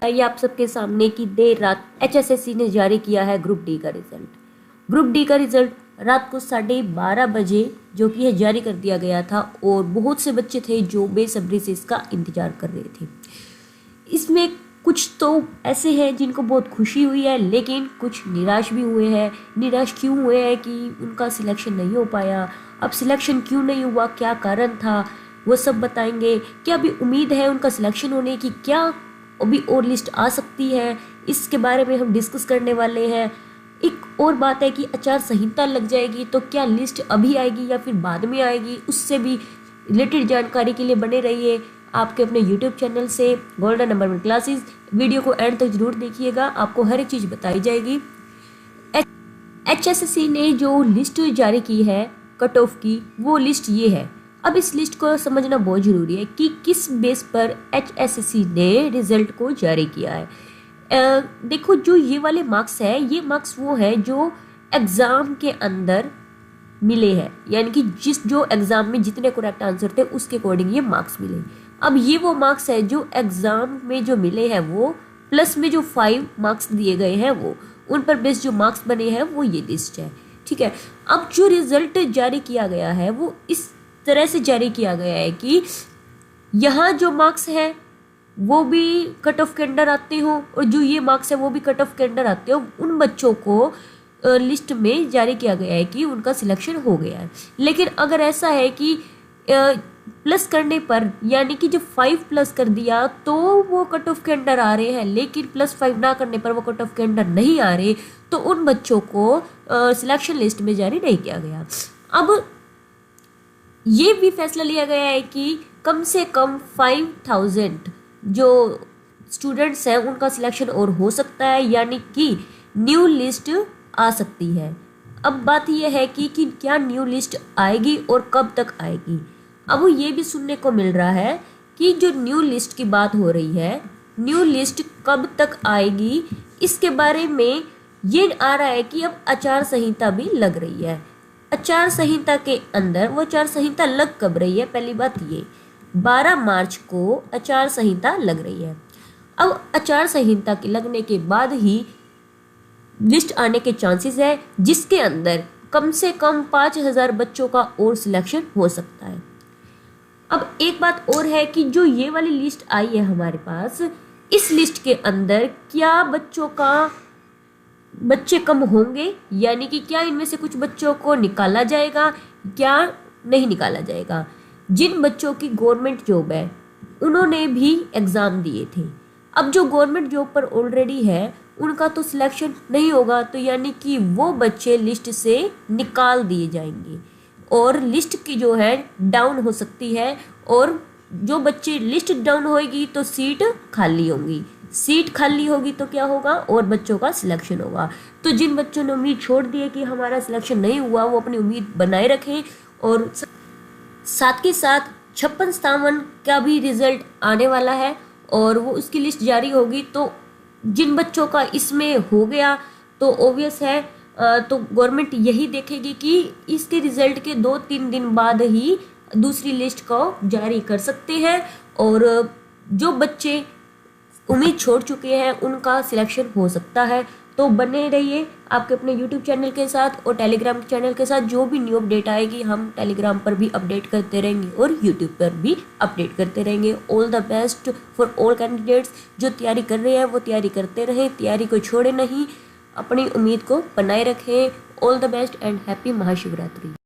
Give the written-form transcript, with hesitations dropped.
ये आप सबके सामने की देर रात HSSC ने जारी किया है ग्रुप डी का रिजल्ट। ग्रुप डी का रिजल्ट रात को 12:30 बजे जो कि है जारी कर दिया गया था और बहुत से बच्चे थे जो बेसब्री से इसका इंतजार कर रहे थे। इसमें कुछ तो ऐसे हैं जिनको बहुत खुशी हुई है, लेकिन कुछ निराश भी हुए हैं। निराश क्यों हुए हैं कि उनका सिलेक्शन नहीं हो पाया। अब सिलेक्शन क्यों नहीं हुआ, क्या कारण था, वो सब बताएंगे। क्या अभी उम्मीद है उनका सिलेक्शन होने की, क्या अभी और लिस्ट आ सकती है, इसके बारे में हम डिस्कस करने वाले हैं। एक और बात है कि आचार संहिता लग जाएगी तो क्या लिस्ट अभी आएगी या फिर बाद में आएगी, उससे भी रिलेटेड जानकारी के लिए बने रहिए आपके अपने YouTube चैनल से गोल्डन नंबर 1 क्लासेस। वीडियो को एंड तक जरूर देखिएगा, आपको हर एक चीज़ बताई जाएगी। HSSC ने जो लिस्ट जारी की है कट ऑफ की, वो लिस्ट ये है। अब इस लिस्ट को समझना बहुत ज़रूरी है कि किस बेस पर HSSC ने रिजल्ट को जारी किया है। देखो, जो ये वाले मार्क्स है, ये मार्क्स वो है जो एग्ज़ाम के अंदर मिले हैं, यानी कि जो एग्ज़ाम में जितने करेक्ट आंसर थे उसके अकॉर्डिंग ये मार्क्स मिले। अब ये वो मार्क्स है जो एग्ज़ाम में जो मिले हैं वो प्लस में जो 5 मार्क्स दिए गए हैं वो, उन पर बेस जो मार्क्स बने हैं वो ये लिस्ट है। ठीक है, अब जो रिजल्ट जारी किया गया है वो इस तरह से जारी किया गया है कि यहाँ जो मार्क्स है वो भी कट ऑफ के अंडर आते हो और जो ये मार्क्स है वो भी कट ऑफ के अंडर आते हो। उन बच्चों को लिस्ट में जारी किया गया है कि उनका सिलेक्शन हो गया है। लेकिन अगर ऐसा है कि प्लस करने पर, यानी कि जब 5 प्लस कर दिया तो वो कट ऑफ के अंडर आ रहे हैं, लेकिन +5 ना करने पर वो कट ऑफ के अंडर नहीं आ रहे, तो उन बच्चों को सिलेक्शन लिस्ट में जारी नहीं किया गया। अब ये भी फैसला लिया गया है कि कम से कम 5000 जो स्टूडेंट्स हैं उनका सिलेक्शन और हो सकता है, यानी कि न्यू लिस्ट आ सकती है। अब बात यह है कि क्या न्यू लिस्ट आएगी और कब तक आएगी। अब ये भी सुनने को मिल रहा है कि जो न्यू लिस्ट की बात हो रही है, न्यू लिस्ट कब तक आएगी इसके बारे में ये आ रहा है कि अब आचार संहिता भी लग रही है। आचार संहिता के अंदर वो आचार संहिता लग कब रही है, पहली बात ये 12 मार्च को आचार संहिता लग रही है। अब आचार संहिता के लगने के बाद ही लिस्ट आने के चांसेस है, जिसके अंदर कम से कम 5000 बच्चों का और सिलेक्शन हो सकता है। अब एक बात और है कि जो ये वाली लिस्ट आई है हमारे पास, इस लिस्ट के अंदर क्या बच्चे कम होंगे, यानी कि क्या इनमें से कुछ बच्चों को निकाला जाएगा, क्या नहीं निकाला जाएगा। जिन बच्चों की गवर्नमेंट जॉब है उन्होंने भी एग्ज़ाम दिए थे। अब जो गवर्नमेंट जॉब पर ऑलरेडी है उनका तो सिलेक्शन नहीं होगा, तो यानी कि वो बच्चे लिस्ट से निकाल दिए जाएंगे और लिस्ट की जो है डाउन हो सकती है। और जो बच्चे लिस्ट डाउन होएगी तो सीट खाली होंगी, सीट खाली होगी तो क्या होगा, और बच्चों का सिलेक्शन होगा। तो जिन बच्चों ने उम्मीद छोड़ दी है कि हमारा सिलेक्शन नहीं हुआ, वो अपनी उम्मीद बनाए रखें। और साथ के साथ 56-57 का भी रिजल्ट आने वाला है और वो उसकी लिस्ट जारी होगी। तो जिन बच्चों का इसमें हो गया तो ऑब्वियस है, तो गवर्नमेंट यही देखेगी कि इसके रिजल्ट के 2-3 दिन बाद ही दूसरी लिस्ट को जारी कर सकते हैं। और जो बच्चे उम्मीद छोड़ चुके हैं उनका सिलेक्शन हो सकता है। तो बने रहिए आपके अपने YouTube चैनल के साथ और टेलीग्राम चैनल के साथ। जो भी न्यू अपडेट आएगी हम टेलीग्राम पर भी अपडेट करते रहेंगे और YouTube पर भी अपडेट करते रहेंगे। All the best for all candidates. जो तैयारी कर रहे हैं वो तैयारी करते रहें, तैयारी को छोड़े नहीं, अपनी उम्मीद को बनाए रखें। All the best and happy Mahashivratri.